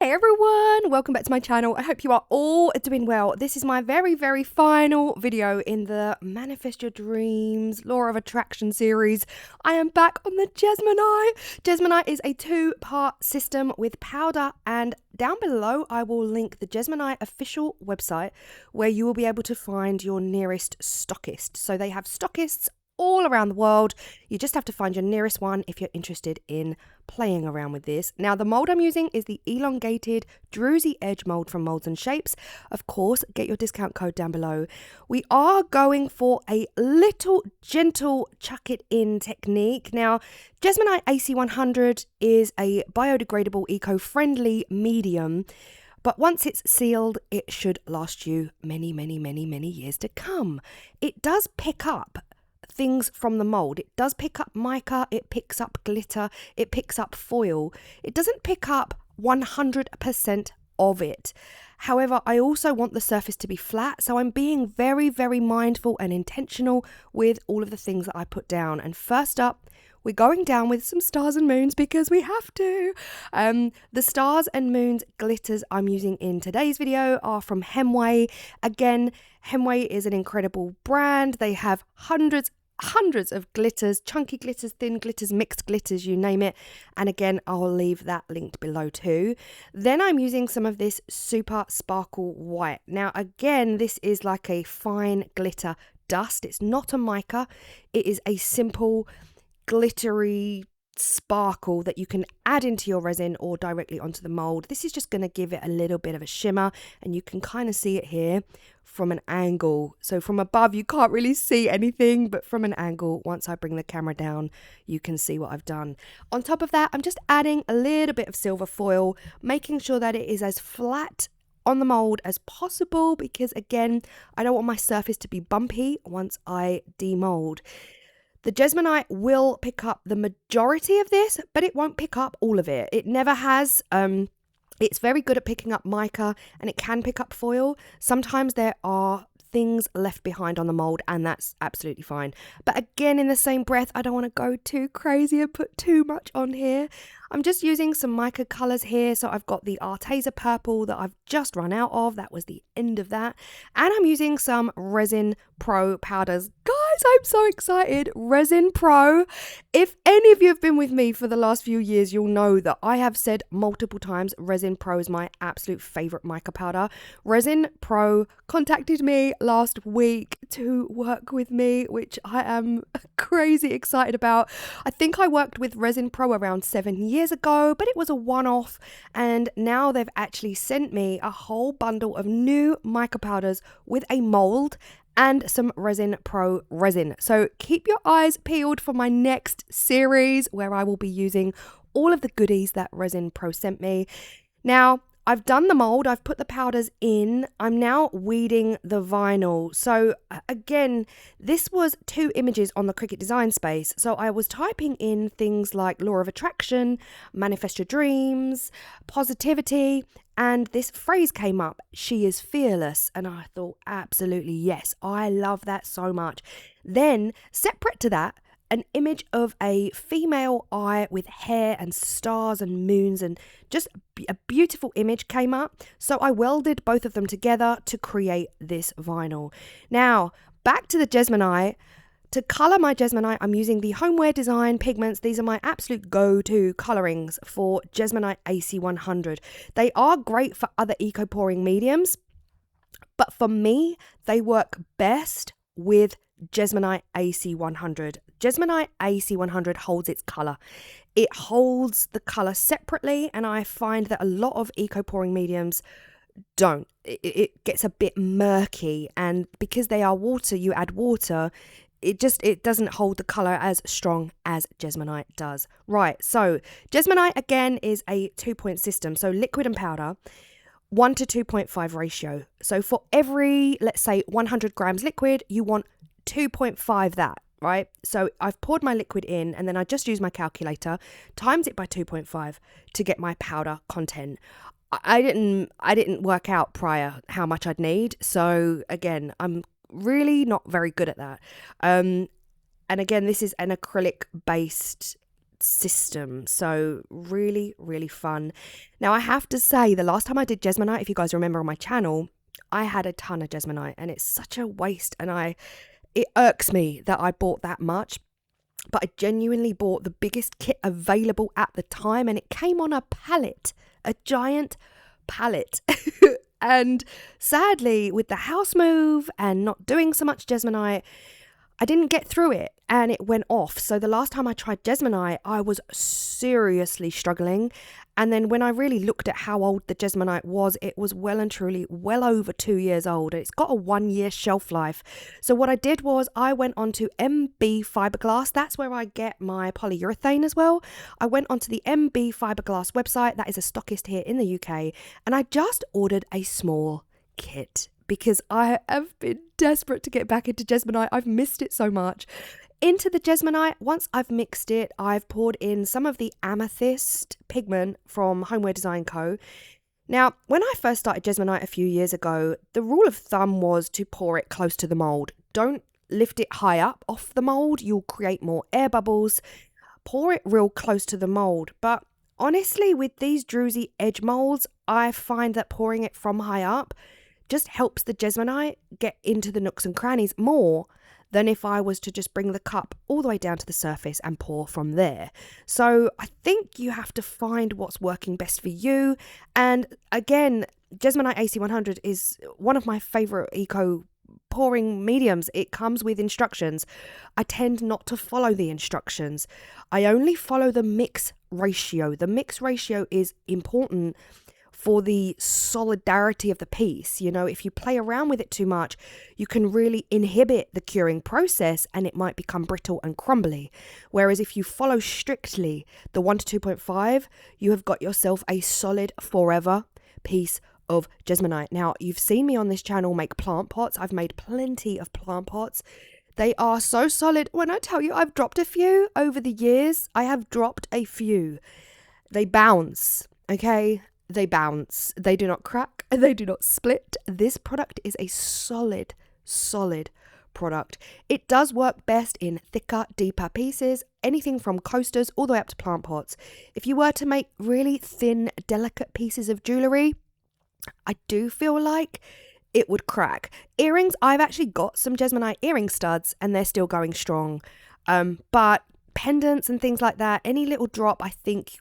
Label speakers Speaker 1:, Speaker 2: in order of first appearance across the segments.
Speaker 1: Hey everyone, welcome back to my channel. I hope you are all doing well. This is my very final video in the Manifest Your Dreams Law of Attraction series. I am back on the Jesmonite. Jesmonite is a two-part system with powder, and down below I will link the Jesmonite official website where you will be able to find your nearest stockist. So they have stockists all around the world. You just have to find your nearest one if you're interested in playing around with this. Now, the mold I'm using is the elongated druzy edge mold from Moulds and Shapes. Of course, get your discount code down below. We are going for a little gentle chuck it in technique. Now, Jesmonite AC100 is a biodegradable, eco-friendly medium, but once it's sealed, it should last you many years to come. It does pick up things from the mold. It does pick up mica, it picks up glitter, it picks up foil. It doesn't pick up 100% of it. However, I also want the surface to be flat, so I'm being very mindful and intentional with all of the things that I put down. And first up, we're going down with some stars and moons because we have to. The stars and moons glitters I'm using in today's video are from Heyyyy. Again, Heyyyy is an incredible brand. They have hundreds of glitters, chunky glitters, thin glitters, mixed glitters, you name it. And again, I'll leave that linked below too. Then I'm using some of this super sparkle white. Now again, this is like a fine glitter dust. It's not a mica. It is a simple glittery sparkle that you can add into your resin or directly onto the mold. This is just going to give it a little bit of a shimmer, and you can kind of see it here from an angle. So from above you can't really see anything, but from an angle, once I bring the camera down, you can see what I've done. On top of that, I'm just adding a little bit of silver foil, making sure that it is as flat on the mold as possible, because again, I don't want my surface to be bumpy once I demold. The Jesmonite will pick up the majority of this, but it won't pick up all of it. It never has. It's very good at picking up mica, and it can pick up foil. Sometimes there are things left behind on the mold, and that's absolutely fine. But again, in the same breath, I don't want to go too crazy and put too much on here. I'm just using some mica colours here. So I've got the Arteza purple that I've just run out of. That was the end of that. And I'm using some Resin Pro powders. Guys, I'm so excited. Resin Pro. If any of you have been with me for the last few years, you'll know that I have said multiple times Resin Pro is my absolute favourite mica powder. Resin Pro contacted me last week to work with me, which I am crazy excited about. I think I worked with Resin Pro around 7 years ago, but it was a one-off, and now they've actually sent me a whole bundle of new mica powders with a mold and some Resin Pro resin. So keep your eyes peeled for my next series where I will be using all of the goodies that Resin Pro sent me. Now, I've done the mold, I've put the powders in, I'm now weeding the vinyl. So again, this was 2 images on the Cricut design space. So I was typing in things like law of attraction, manifest your dreams, positivity, and this phrase came up, she is fearless. And I thought, absolutely yes, I love that so much. Then separate to that, an image of a female eye with hair and stars and moons, and just a beautiful image came up. So I welded both of them together to create this vinyl. Now, back to the Jesmonite. To colour my Jesmonite, I'm using the Homeware Design Pigments. These are my absolute go-to colourings for Jesmonite AC100. They are great for other eco-pouring mediums, but for me, they work best with Jesmonite AC100. Jesmonite AC100 holds its colour. It holds the colour separately, and I find that a lot of eco-pouring mediums don't. It gets a bit murky, and because they are water, you add water, it doesn't hold the colour as strong as Jesmonite does. Right, so Jesmonite again is a 2-point system, so liquid and powder. 1 to 2.5 ratio. So for every, let's say, 100 grams liquid, you want 2.5 that, right? So I've poured my liquid in, and then I just use my calculator, times it by 2.5 to get my powder content. I didn't work out prior how much I'd need. So again, I'm really not very good at that. And again, this is an acrylic based system. So really, really fun. Now I have to say, the last time I did Jesmonite, if you guys remember on my channel, I had a ton of Jesmonite and it's such a waste, and it irks me that I bought that much. But I genuinely bought the biggest kit available at the time, and it came on a pallet, a giant pallet. And sadly, with the house move and not doing so much Jesmonite, I didn't get through it and it went off. So the last time I tried Jesmonite, I was seriously struggling. And then when I really looked at how old the Jesmonite was, it was well and truly well over 2 years old. It's got a 1 year shelf life. So what I did was I went onto MB Fiberglass. That's where I get my polyurethane as well. I went onto the MB Fiberglass website. That is a stockist here in the UK. And I just ordered a small kit because I have been desperate to get back into Jesmonite. I've missed it so much. Into the Jesmonite, once I've mixed it, I've poured in some of the Amethyst pigment from Homeware Design Co. Now, when I first started Jesmonite a few years ago, the rule of thumb was to pour it close to the mould. Don't lift it high up off the mould. You'll create more air bubbles. Pour it real close to the mould. But honestly, with these druzy edge moulds, I find that pouring it from high up just helps the Jesmonite get into the nooks and crannies more than if I was to just bring the cup all the way down to the surface and pour from there. So I think you have to find what's working best for you. And again, Jesmonite AC100 is one of my favorite eco pouring mediums. It comes with instructions. I tend not to follow the instructions. I only follow the mix ratio. The mix ratio is important for the solidarity of the piece. You know, if you play around with it too much, you can really inhibit the curing process and it might become brittle and crumbly. Whereas if you follow strictly the 1 to 2.5, you have got yourself a solid forever piece of Jesmonite. Now, you've seen me on this channel make plant pots. I've made plenty of plant pots. They are so solid. When I tell you I've dropped a few over the years, I have dropped a few. They bounce, okay? They bounce. They do not crack. They do not split. This product is a solid product. It does work best in thicker, deeper pieces, anything from coasters all the way up to plant pots. If you were to make really thin, delicate pieces of jewellery, I do feel like it would crack. Earrings, I've actually got some Jesmonite earring studs and they're still going strong. But pendants and things like that, any little drop I think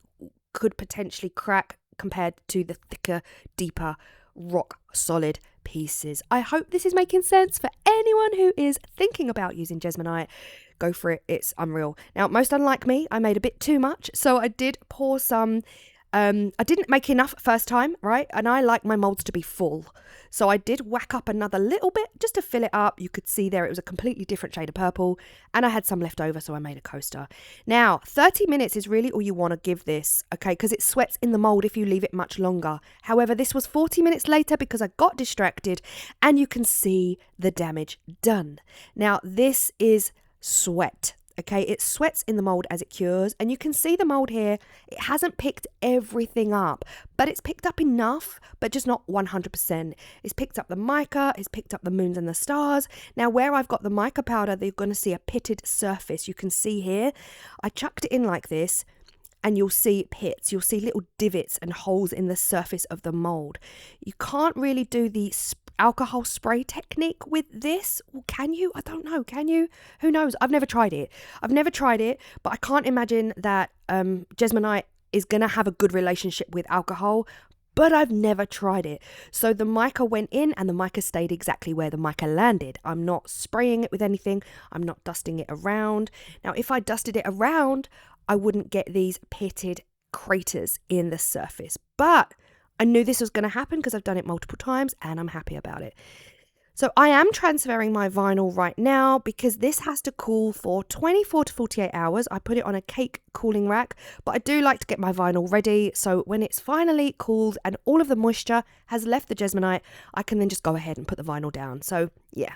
Speaker 1: could potentially crack compared to the thicker, deeper, rock solid pieces. I hope this is making sense for anyone who is thinking about using Jesmonite. Go for it. It's unreal. Now, most unlike me, I made a bit too much. So I did pour some. I didn't make enough first time, right? And I like my moulds to be full. So I did whack up another little bit just to fill it up. You could see there it was a completely different shade of purple. And I had some left over, so I made a coaster. Now, 30 minutes is really all you want to give this, okay? Because it sweats in the mould if you leave it much longer. However, this was 40 minutes later because I got distracted. And you can see the damage done. Now, this is sweat. Okay, it sweats in the mould as it cures, and you can see the mould here. It hasn't picked everything up, but it's picked up enough, but just not 100%. It's picked up the mica, it's picked up the moons and the stars. Now, where I've got the mica powder, they're going to see a pitted surface. You can see here, I chucked it in like this, and you'll see pits. You'll see little divots and holes in the surface of the mould. You can't really do the alcohol spray technique with this. Well, can you? I don't know. Can you? Who knows? I've never tried it. But I can't imagine that Jesmonite is going to have a good relationship with alcohol, but I've never tried it. So the mica went in and the mica stayed exactly where the mica landed. I'm not spraying it with anything. I'm not dusting it around. Now, if I dusted it around, I wouldn't get these pitted craters in the surface. But I knew this was going to happen because I've done it multiple times and I'm happy about it. So I am transferring my vinyl right now because this has to cool for 24 to 48 hours. I put it on a cake cooling rack, but I do like to get my vinyl ready. So when it's finally cooled and all of the moisture has left the Jesmonite, I can then just go ahead and put the vinyl down. So yeah,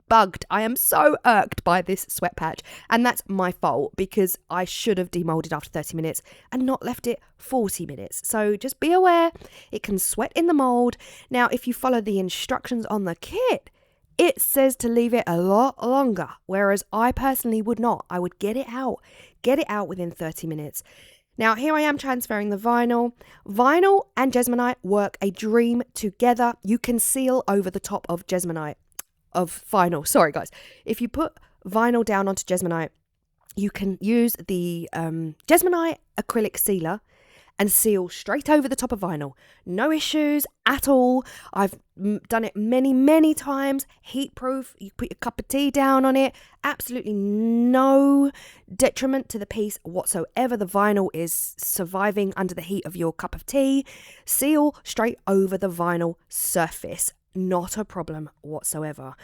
Speaker 1: bugged. I am so irked by this sweat patch, and that's my fault because I should have demolded after 30 minutes and not left it 40 minutes. So just be aware, it can sweat in the mold. Now, if you follow the instructions on the kit, it says to leave it a lot longer, whereas I personally would not. I would get it out within 30 minutes. Now, here I am transferring the vinyl. Vinyl and Jesmonite work a dream together. You can seal over the top of vinyl. Sorry, guys. If you put vinyl down onto Jesmonite, you can use the Jesmonite acrylic sealer and seal straight over the top of vinyl. No issues at all. I've done it many, many times. Heat proof. You put your cup of tea down on it. Absolutely no detriment to the piece whatsoever. The vinyl is surviving under the heat of your cup of tea. Seal straight over the vinyl surface. Not a problem whatsoever.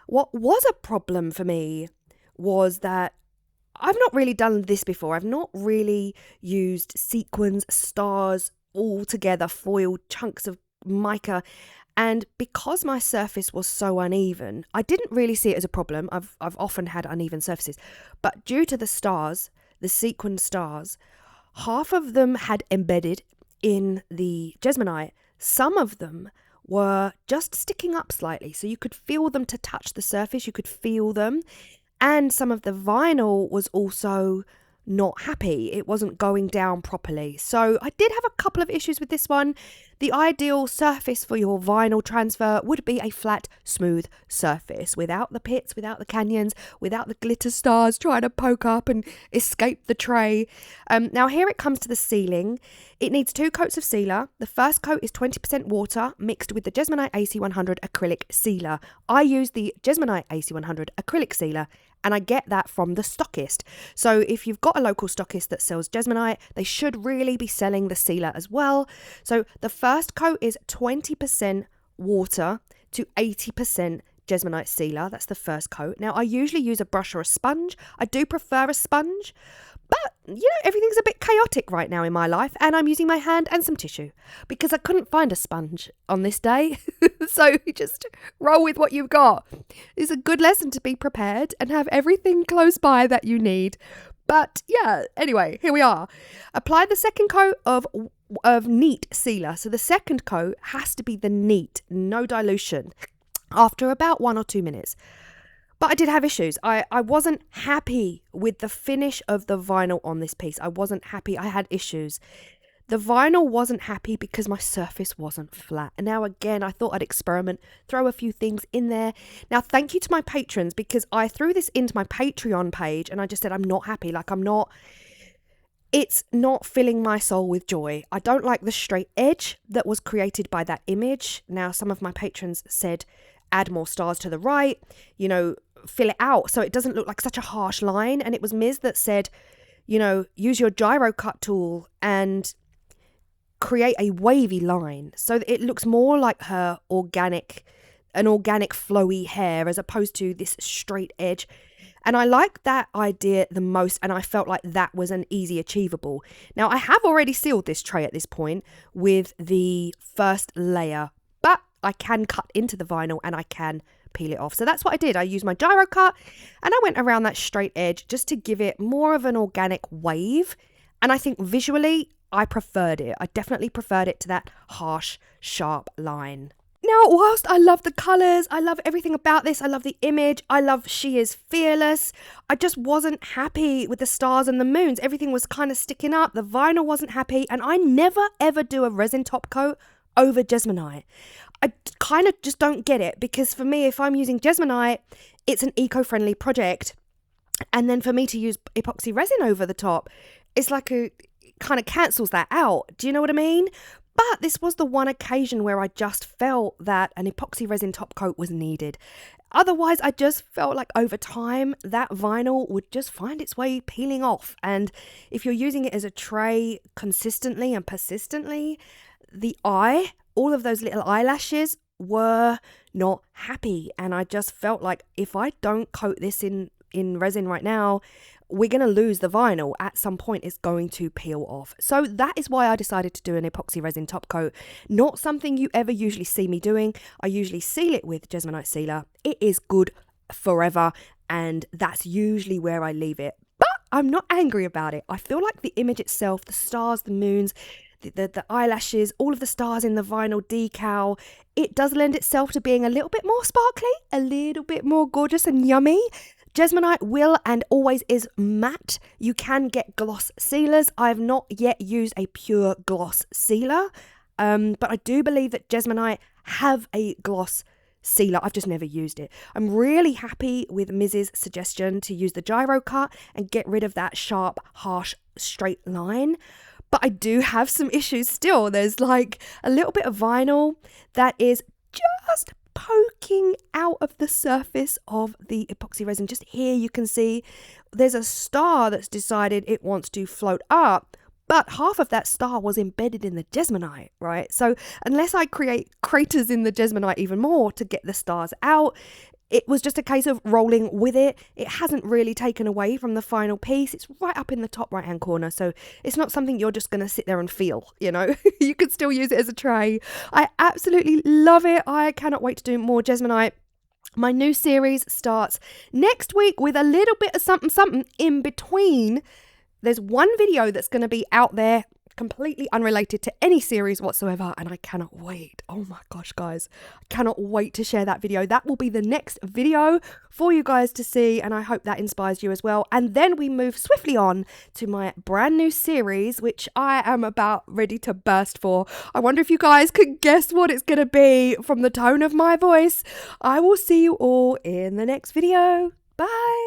Speaker 1: What was a problem for me was that I've not really done this before. I've not really used sequins, stars, all together, foiled chunks of mica. And because my surface was so uneven, I didn't really see it as a problem. I've often had uneven surfaces. But due to the stars, the sequin stars, half of them had embedded in the Jesmonite. Some of them were just sticking up slightly. So you could feel them to touch the surface. You could feel them. And some of the vinyl was also not happy. It wasn't going down properly. So I did have a couple of issues with this one. The ideal surface for your vinyl transfer would be a flat, smooth surface without the pits, without the canyons, without the glitter stars trying to poke up and escape the tray. Now here it comes to the sealing. It needs 2 coats of sealer. The first coat is 20% water mixed with the Jesmonite AC100 acrylic sealer. I use the Jesmonite AC100 acrylic sealer, and I get that from the stockist. So if you've got a local stockist that sells Jesmonite, they should really be selling the sealer as well. So the first coat is 20% water to 80% Jesmonite sealer. That's the first coat. Now, I usually use a brush or a sponge. I do prefer a sponge, but everything's a bit chaotic right now in my life, and I'm using my hand and some tissue because I couldn't find a sponge on this day. So you just roll with what you've got. It's a good lesson to be prepared and have everything close by that you need. But yeah, anyway, here we are. Apply the second coat of neat sealer. So the second coat has to be the neat, no dilution, after about 1 or 2 minutes. But I did have issues. I wasn't happy with the finish of the vinyl on this piece. I wasn't happy. I had issues. The vinyl wasn't happy because my surface wasn't flat. And now again, I thought I'd experiment, throw a few things in there. Now, thank you to my patrons, because I threw this into my Patreon page and I just said, I'm not happy. It's not filling my soul with joy. I don't like the straight edge that was created by that image. Now, some of my patrons said, add more stars to the right, fill it out so it doesn't look like such a harsh line. And it was Ms. that said, use your gyro cut tool and create a wavy line so that it looks more like an organic flowy hair as opposed to this straight edge. And I like that idea the most, and I felt like that was an easy achievable. Now, I have already sealed this tray at this point with the first layer, but I can cut into the vinyl and I can peel it off. So that's what I did. I used my gyro cut and I went around that straight edge just to give it more of an organic wave. And I think visually, I preferred it. I definitely preferred it to that harsh, sharp line. Now, whilst I love the colours, I love everything about this, I love the image, I love she is fearless, I just wasn't happy with the stars and the moons. Everything was kind of sticking up, the vinyl wasn't happy, and I never ever do a resin top coat over Jesmonite. I kind of just don't get it, because for me, if I'm using Jesmonite, it's an eco-friendly project, and then for me to use epoxy resin over the top, it's like it kind of cancels that out. Do you know what I mean? But this was the one occasion where I just felt that an epoxy resin top coat was needed. Otherwise, I just felt like over time, that vinyl would just find its way peeling off. And if you're using it as a tray consistently and persistently, all of those little eyelashes were not happy. And I just felt like if I don't coat this in resin right now, we're going to lose the vinyl. At some point, it's going to peel off. So that is why I decided to do an epoxy resin top coat. Not something you ever usually see me doing. I usually seal it with Jesmonite sealer. It is good forever, and that's usually where I leave it. But I'm not angry about it. I feel like the image itself, the stars, the moons, the eyelashes, all of the stars in the vinyl decal. It does lend itself to being a little bit more sparkly, a little bit more gorgeous and yummy. Jesmonite will and always is matte. You can get gloss sealers. I have not yet used a pure gloss sealer, but I do believe that Jesmonite have a gloss sealer. I've just never used it. I'm really happy with Miz's suggestion to use the gyro cut and get rid of that sharp, harsh, straight line. But I do have some issues still. There's like a little bit of vinyl that is just poking out of the surface of the epoxy resin. Just here you can see there's a star that's decided it wants to float up, but half of that star was embedded in the Jesmonite, right? So unless I create craters in the Jesmonite even more to get the stars out, it was just a case of rolling with it. It hasn't really taken away from the final piece. It's right up in the top right hand corner, so it's not something you're just going to sit there and feel, you know. You could still use it as a tray. I absolutely love it. I cannot wait to do more Jesmonite. My new series starts next week with a little bit of something in between. There's one video that's going to be out there completely unrelated to any series whatsoever, and I cannot wait. Oh my gosh, guys, I cannot wait to share that video. That will be the next video for you guys to see, and I hope that inspires you as well. And then we move swiftly on to my brand new series, which I am about ready to burst for. I wonder if you guys could guess what it's going to be from the tone of my voice. I will see you all in the next video. Bye.